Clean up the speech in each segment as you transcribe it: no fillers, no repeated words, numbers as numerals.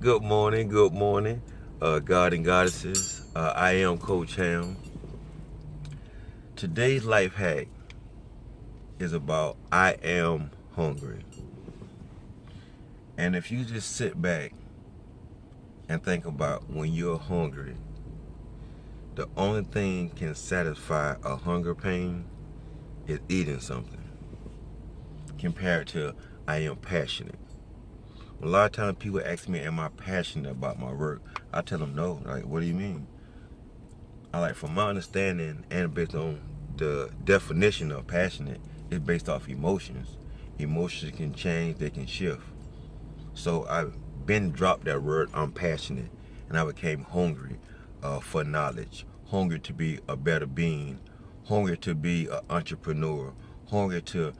Good morning, God and goddesses. I am Coach Hamm. Today's life hack is about I am hungry. And if you just sit back and think about when you're hungry, the only thing can satisfy a hunger pain is eating something compared to I am passionate. A lot of times people ask me, am I passionate about my work? I tell them no. Like, what do you mean? From my understanding and based on the definition of passionate, is based off emotions. Emotions can change, they can shift. So I've been dropped that word, I'm passionate, and I became hungry for knowledge, hungry to be a better being, hungry to be an entrepreneur, hungry to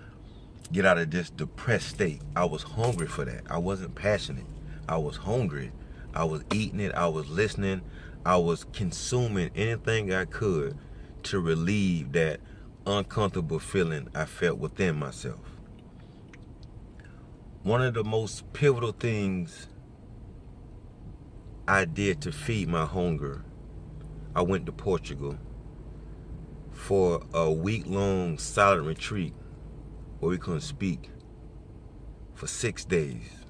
get out of this depressed state. I was hungry for that. I wasn't passionate. I was hungry. I was eating it. I was listening. I was consuming anything I could to relieve that uncomfortable feeling I felt within myself. One of the most pivotal things I did to feed my hunger, I went to Portugal for a week-long silent retreat where we couldn't speak for 6 days.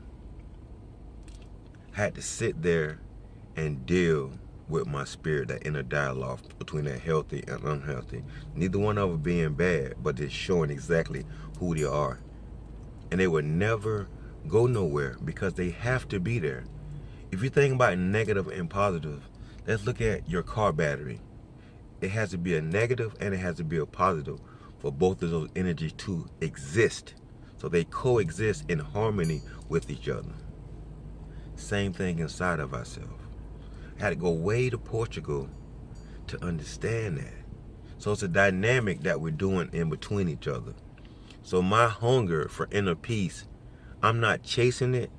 I had to sit there and deal with my spirit, that inner dialogue between that healthy and unhealthy. Neither one of them being bad, but just showing exactly who they are. And they would never go nowhere because they have to be there. If you think about negative and positive, let's look at your car battery. It has to be a negative and it has to be a positive for both of those energies to exist. So they coexist in harmony with each other. Same thing inside of ourselves. I had to go way to Portugal to understand that. So it's a dynamic that we're doing in between each other. So my hunger for inner peace, I'm not chasing it,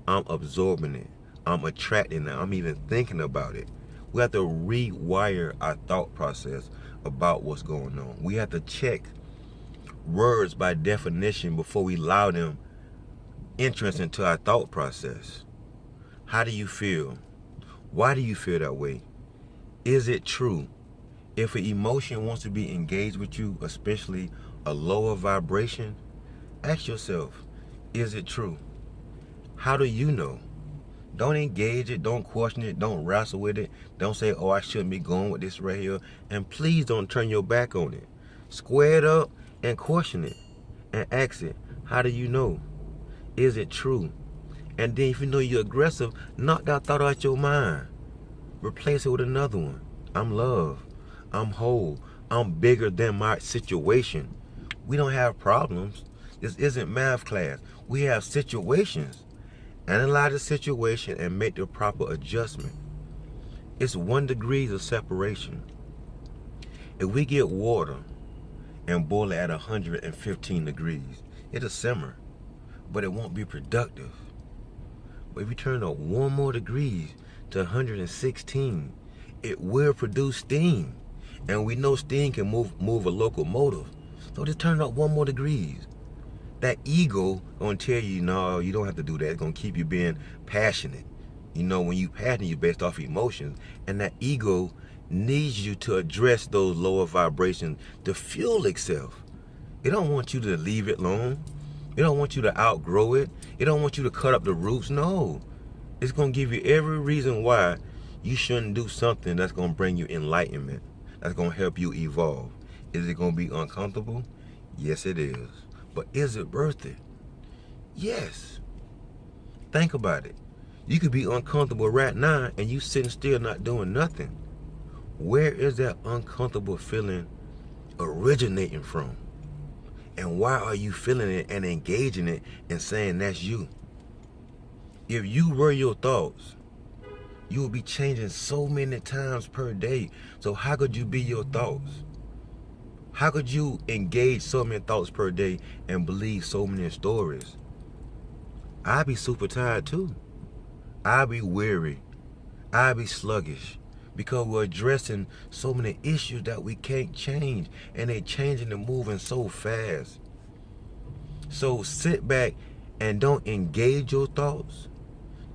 I'm absorbing it. I'm attracting it. I'm even thinking about it. We have to rewire our thought process about what's going on. We have to check words by definition before we allow them entrance into our thought process. How do you feel? Why do you feel that way? Is it true? If an emotion wants to be engaged with you, especially a lower vibration, ask yourself, is it true? How do you know? Don't engage it, don't question it, don't wrestle with it. Don't say, oh, I shouldn't be going with this right here. And please don't turn your back on it. Square it up and question it. And ask it, how do you know? Is it true? And then if you know you're aggressive, knock that thought out your mind. Replace it with another one. I'm love. I'm whole. I'm bigger than my situation. We don't have problems. This isn't math class. We have situations. Analyze the situation and make the proper adjustment. It's 1 degree of separation. If we get water and boil it at 115 degrees, it'll simmer, but it won't be productive. But if you turn up 1 more degrees to 116, it will produce steam. And we know steam can move a locomotive. So just turn up 1 more degrees. That ego gonna tell you, no, you don't have to do that. It's gonna keep you being passionate. You know, when you passionate, you're based off emotions. And that ego needs you to address those lower vibrations to fuel itself. It don't want you to leave it alone. It don't want you to outgrow it. It don't want you to cut up the roots. No. It's gonna give you every reason why you shouldn't do something that's gonna bring you enlightenment. That's gonna help you evolve. Is it gonna be uncomfortable? Yes, it is. But is it worth it? Yes. Think about it. You could be uncomfortable right now and you sitting still not doing nothing. Where is that uncomfortable feeling originating from? And why are you feeling it and engaging it and saying that's you? If you were your thoughts, you would be changing so many times per day. So how could you be your thoughts? How could you engage so many thoughts per day and believe so many stories? I'd be super tired too. I'd be weary. I'd be sluggish because we're addressing so many issues that we can't change, and they're changing and moving so fast. So sit back and don't engage your thoughts.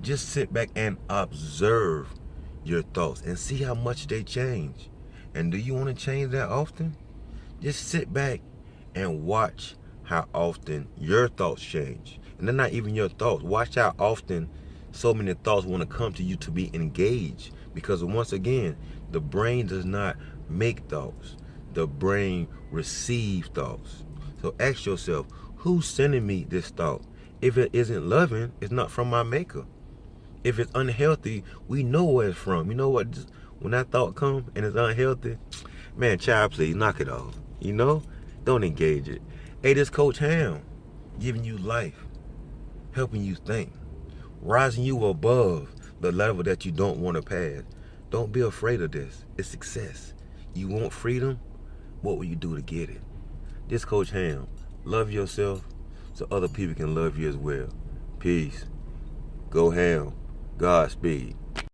Just sit back and observe your thoughts and see how much they change. And do you want to change that often? Just sit back and watch how often your thoughts change. And they're not even your thoughts. Watch how often so many thoughts want to come to you to be engaged. Because once again, the brain does not make thoughts. The brain receives thoughts. So ask yourself, who's sending me this thought? If it isn't loving, it's not from my maker. If it's unhealthy, we know where it's from. You know what? When that thought comes and it's unhealthy, man, child, please knock it off. You know? Don't engage it. Hey, this Coach Hamm, giving you life, helping you think, rising you above the level that you don't want to pass. Don't be afraid of this. It's success. You want freedom? What will you do to get it? This Coach Hamm. Love yourself so other people can love you as well. Peace. Go Hamm. Godspeed.